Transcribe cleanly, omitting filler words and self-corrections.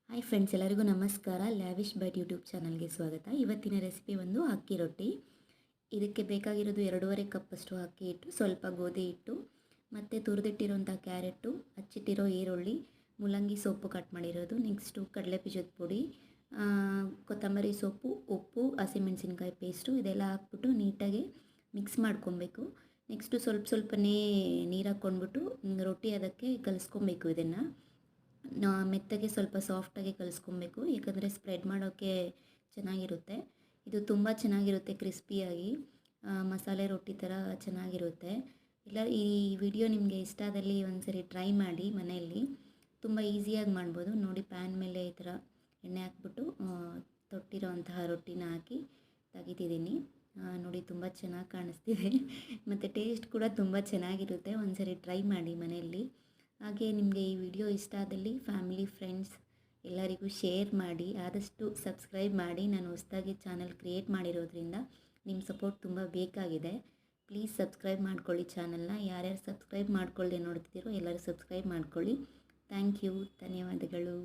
Hi friends, ಎಲ್ಲರಿಗೂ ನಮಸ್ಕಾರ. Lavish byte YouTube ಚಾನಲ್ಗೆ ಸ್ವಾಗತ. ಇವತ್ತಿನ ರೆಸಿಪಿ ಒಂದು ಅಕ್ಕಿ ರೊಟ್ಟಿ. ಇದಕ್ಕೆ ಬೇಕಾಗಿರೋದು 2.5 ಕಪ್ಪಷ್ಟು ಅಕ್ಕಿ ಹಿಟ್ಟು, ಸ್ವಲ್ಪ ಗೋಧಿ ಹಿಟ್ಟು ಮತ್ತು ತುರಿದಿಟ್ಟಿರೋಂಥ ಕ್ಯಾರೆಟು, ಹಚ್ಚಿಟ್ಟಿರೋ ಈರುಳ್ಳಿ, ಮೂಲಂಗಿ ಸೊಪ್ಪು ಕಟ್ ಮಾಡಿರೋದು, ನೆಕ್ಸ್ಟು ಕಡಲೆಬೀಜದ ಪುಡಿ, ಕೊತ್ತಂಬರಿ ಸೊಪ್ಪು, ಉಪ್ಪು, ಹಸಿಮೆಣಸಿನ್ಕಾಯಿ ಪೇಸ್ಟು ಇದೆಲ್ಲ ಹಾಕ್ಬಿಟ್ಟು ನೀಟಾಗಿ ಮಿಕ್ಸ್ ಮಾಡ್ಕೊಬೇಕು. ನೆಕ್ಸ್ಟು ಸ್ವಲ್ಪನೇ ನೀರು ಹಾಕ್ಕೊಂಡ್ಬಿಟ್ಟು ರೊಟ್ಟಿ ಅದಕ್ಕೆ ಕಲಿಸ್ಕೊಬೇಕು. ಇದನ್ನು ಮೆತ್ತಗೆ ಸ್ವಲ್ಪ ಸಾಫ್ಟಾಗಿ ಕಲಿಸ್ಕೊಬೇಕು, ಯಾಕಂದರೆ ಸ್ಪ್ರೆಡ್ ಮಾಡೋಕ್ಕೆ ಚೆನ್ನಾಗಿರುತ್ತೆ. ಇದು ತುಂಬ ಚೆನ್ನಾಗಿರುತ್ತೆ, ಕ್ರಿಸ್ಪಿಯಾಗಿ ಮಸಾಲೆ ರೊಟ್ಟಿ ಥರ ಚೆನ್ನಾಗಿರುತ್ತೆ. ಇಲ್ಲ, ಈ ವಿಡಿಯೋ ನಿಮಗೆ ಇಷ್ಟ ಆದಲ್ಲಿ ಒಂದ್ಸರಿ ಟ್ರೈ ಮಾಡಿ. ಮನೆಯಲ್ಲಿ ತುಂಬ ಈಸಿಯಾಗಿ ಮಾಡ್ಬೋದು. ನೋಡಿ, ಪ್ಯಾನ್ ಮೇಲೆ ಈ ಥರ ಎಣ್ಣೆ ಹಾಕ್ಬಿಟ್ಟು ತೊಟ್ಟಿರೋ ಅಂತಹ ರೊಟ್ಟಿನ ಹಾಕಿ ತೆಗಿತಿದ್ದೀನಿ. ನೋಡಿ, ತುಂಬ ಚೆನ್ನಾಗಿ ಕಾಣಿಸ್ತಿದೆ ಮತ್ತು ಟೇಸ್ಟ್ ಕೂಡ ತುಂಬ ಚೆನ್ನಾಗಿರುತ್ತೆ. ಒಂದ್ಸರಿ ಟ್ರೈ ಮಾಡಿ ಮನೆಯಲ್ಲಿ. ಹಾಗೆ ನಿಮಗೆ ಈ ವಿಡಿಯೋ ಇಷ್ಟ ಆದಲ್ಲಿ ಫ್ಯಾಮಿಲಿ, ಫ್ರೆಂಡ್ಸ್ ಎಲ್ಲರಿಗೂ ಶೇರ್ ಮಾಡಿ. ಆದಷ್ಟು ಸಬ್ಸ್ಕ್ರೈಬ್ ಮಾಡಿ. ನಾನು ಹೊಸದಾಗಿ ಚಾನಲ್ ಕ್ರಿಯೇಟ್ ಮಾಡಿರೋದ್ರಿಂದ ನಿಮ್ಮ ಸಪೋರ್ಟ್ ತುಂಬ ಬೇಕಾಗಿದೆ. ಪ್ಲೀಸ್ ಸಬ್ಸ್ಕ್ರೈಬ್ ಮಾಡ್ಕೊಳ್ಳಿ ಚಾನಲ್ನ. ಯಾರ್ಯಾರು ಸಬ್ಸ್ಕ್ರೈಬ್ ಮಾಡ್ಕೊಳ್ಳದೆ ನೋಡ್ತಿದ್ದೀರೋ ಎಲ್ಲರೂ ಸಬ್ಸ್ಕ್ರೈಬ್ ಮಾಡ್ಕೊಳ್ಳಿ. ಥ್ಯಾಂಕ್ ಯು, ಧನ್ಯವಾದಗಳು.